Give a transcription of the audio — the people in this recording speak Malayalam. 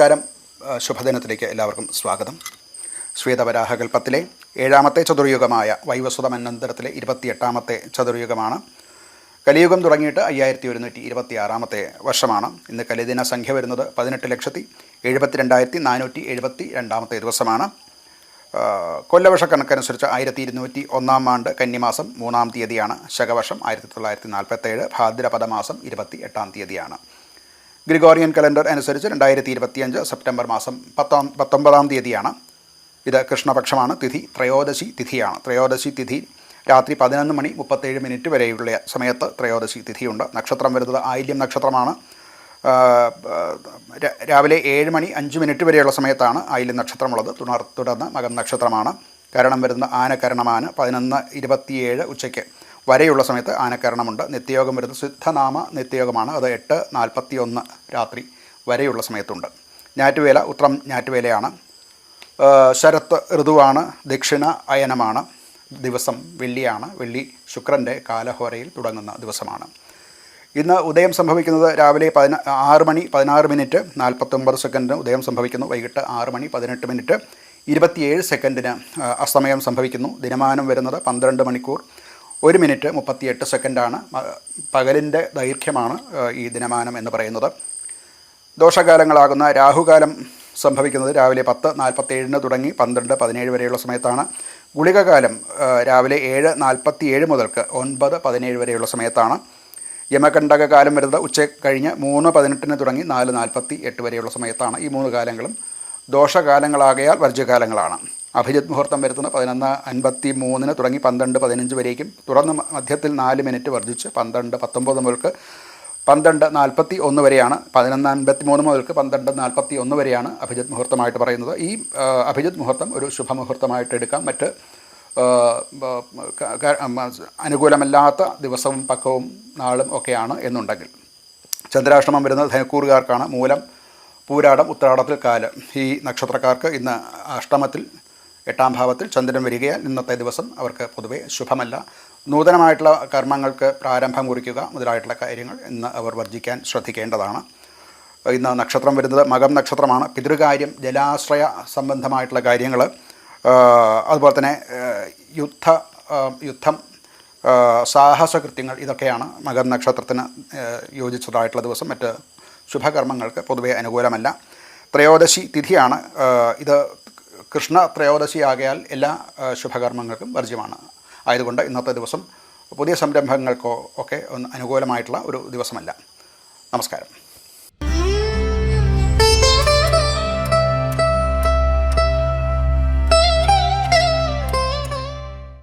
നമസ്കാരം. ശുഭദിനത്തിലേക്ക് എല്ലാവർക്കും സ്വാഗതം. ശ്വേതവരാഹകൽപ്പത്തിലെ 7ാമത്തെ ചതുർയുഗമായ വൈവസ്വതമനന്തരത്തിലെ 28ാമത്തെ ചതുർയുഗമാണ്. കലിയുഗം തുടങ്ങിയിട്ട് 5126ാമത്തെ വർഷമാണ്. ഇന്ന് കലിദിന സംഖ്യ വരുന്നത് 18,72,472ാമത്തെ ദിവസമാണ്. കൊല്ലവർഷ കണക്കനുസരിച്ച് 1201 ആണ്ട് കന്നിമാസം 3-ാം തീയതിയാണ്. ശകവർഷം 1947 ഭാദ്രപദ മാസം 28-ാം തീയതിയാണ്. ഗ്രിഗോറിയൻ കലണ്ടർ അനുസരിച്ച് 2025 സെപ്റ്റംബർ മാസം 19-ാം തീയതിയാണ്. ഇത് കൃഷ്ണപക്ഷമാണ്. തിഥി ത്രയോദശി തിഥിയാണ്. ത്രയോദശി തിഥി രാത്രി 11:37 വരെയുള്ള സമയത്ത് ത്രയോദശി തിഥിയുണ്ട്. നക്ഷത്രം വരുന്നത് ആയില്യം നക്ഷത്രമാണ്. രാവിലെ 7:05 വരെയുള്ള സമയത്താണ് ആയില്യം നക്ഷത്രമുള്ളത്. തുടർന്ന് മകം നക്ഷത്രമാണ്. കരണം വരുന്ന ആനകരണമാണ്. 11:27 ഉച്ചയ്ക്ക് വരെയുള്ള സമയത്ത് ആനക്കരണമുണ്ട്. നിത്യയോഗം വരുന്നത് സിദ്ധനാമ നിത്യയോഗമാണ്. അത് 8:41 രാത്രി വരെയുള്ള സമയത്തുണ്ട്. ഞാറ്റുവേല ഉത്രം ഞാറ്റുവേലയാണ്. ശരത്ത് ഋതുവാണ്. ദക്ഷിണ അയനമാണ്. ദിവസം വെള്ളിയാണ്. വെള്ളി ശുക്രൻ്റെ കാലഹോരയിൽ തുടങ്ങുന്ന ദിവസമാണ്. ഇന്ന് ഉദയം സംഭവിക്കുന്നത് രാവിലെ 6:16:49 ഉദയം സംഭവിക്കുന്നു. വൈകിട്ട് 6:18 27 അസ്തമയം സംഭവിക്കുന്നു. ദിനമാനം വരുന്നത് 12 മണിക്കൂർ 1 മിനിറ്റ് 38 സെക്കൻഡാണ്. പകലിൻ്റെ ദൈർഘ്യമാണ് ഈ ദിനമാനം എന്ന് പറയുന്നത്. ദോഷകാലങ്ങളാകുന്ന രാഹുകാലം സംഭവിക്കുന്നത് രാവിലെ 10:47 തുടങ്ങി 12:17 വരെയുള്ള സമയത്താണ്. ഗുളികകാലം രാവിലെ 7:47 മുതൽക്ക് 9:17 വരെയുള്ള സമയത്താണ്. യമകണ്ഠകകാലം വരുന്നത് ഉച്ച കഴിഞ്ഞ് 3:18 തുടങ്ങി 4:48 വരെയുള്ള സമയത്താണ്. ഈ 3 കാലങ്ങളും ദോഷകാലങ്ങളാകയാൽ വർജ്യകാലങ്ങളാണ്. അഭിജിത് മുഹൂർത്തം വരുന്നത് 11:53 തുടങ്ങി 12:15 വരേക്കും. തുടർന്ന് മധ്യത്തിൽ 4 മിനിറ്റ് വർദ്ധിച്ച് 12:19 മുതൽക്ക് 12:41 വരെയാണ്. 11:53 മുതൽക്ക് 12:41 വരെയാണ് അഭിജിത് മുഹൂർത്തമായിട്ട് പറയുന്നത്. ഈ അഭിജിത് മുഹൂർത്തം ഒരു ശുഭമുഹൂർത്തമായിട്ട് എടുക്കാം. മറ്റ് അനുകൂലമല്ലാത്ത ദിവസവും പക്കവും നാളും ഒക്കെയാണ് എന്നുണ്ടെങ്കിൽ. ചന്ദ്രാഷ്ടമം വരുന്നത് ധനക്കൂറുകാർക്കാണ്. മൂലം, പൂരാടം, ഉത്രാടത്തിൽ കാല്. ഈ നക്ഷത്രക്കാർക്ക് ഇന്ന് അഷ്ടമത്തിൽ 8ാം ഭാവത്തിൽ ചന്ദ്രൻ വരികയാൽ ഇന്നത്തെ ദിവസം അവർക്ക് പൊതുവെ ശുഭമല്ല. നൂതനമായിട്ടുള്ള കർമ്മങ്ങൾക്ക് പ്രാരംഭം കുറിക്കുക മുതലായിട്ടുള്ള കാര്യങ്ങൾ ഇന്ന് അവർ വർജിക്കാൻ ശ്രദ്ധിക്കേണ്ടതാണ്. ഇന്ന് നക്ഷത്രം വരുന്നത് മകം നക്ഷത്രമാണ്. പിതൃകാര്യം, ജലാശ്രയ സംബന്ധമായിട്ടുള്ള കാര്യങ്ങൾ, അതുപോലെ തന്നെ യുദ്ധം, സാഹസകൃത്യങ്ങൾ, ഇതൊക്കെയാണ് മകം നക്ഷത്രത്തിന് യോജിച്ചതായിട്ടുള്ള ദിവസം. മറ്റ് ശുഭകർമ്മങ്ങൾക്ക് പൊതുവെ അനുകൂലമല്ല. ത്രയോദശി തിഥിയാണ്. ഇത് കൃഷ്ണ ത്രയോദശി ആകയാൽ എല്ലാ ശുഭകർമ്മങ്ങൾക്കും വർജ്യമാണ്. ആയതുകൊണ്ട് ഇന്നത്തെ ദിവസം പുതിയ സംരംഭങ്ങൾക്കോ ഒക്കെ അനുകൂലമായിട്ടുള്ള ഒരു ദിവസമല്ല. നമസ്കാരം.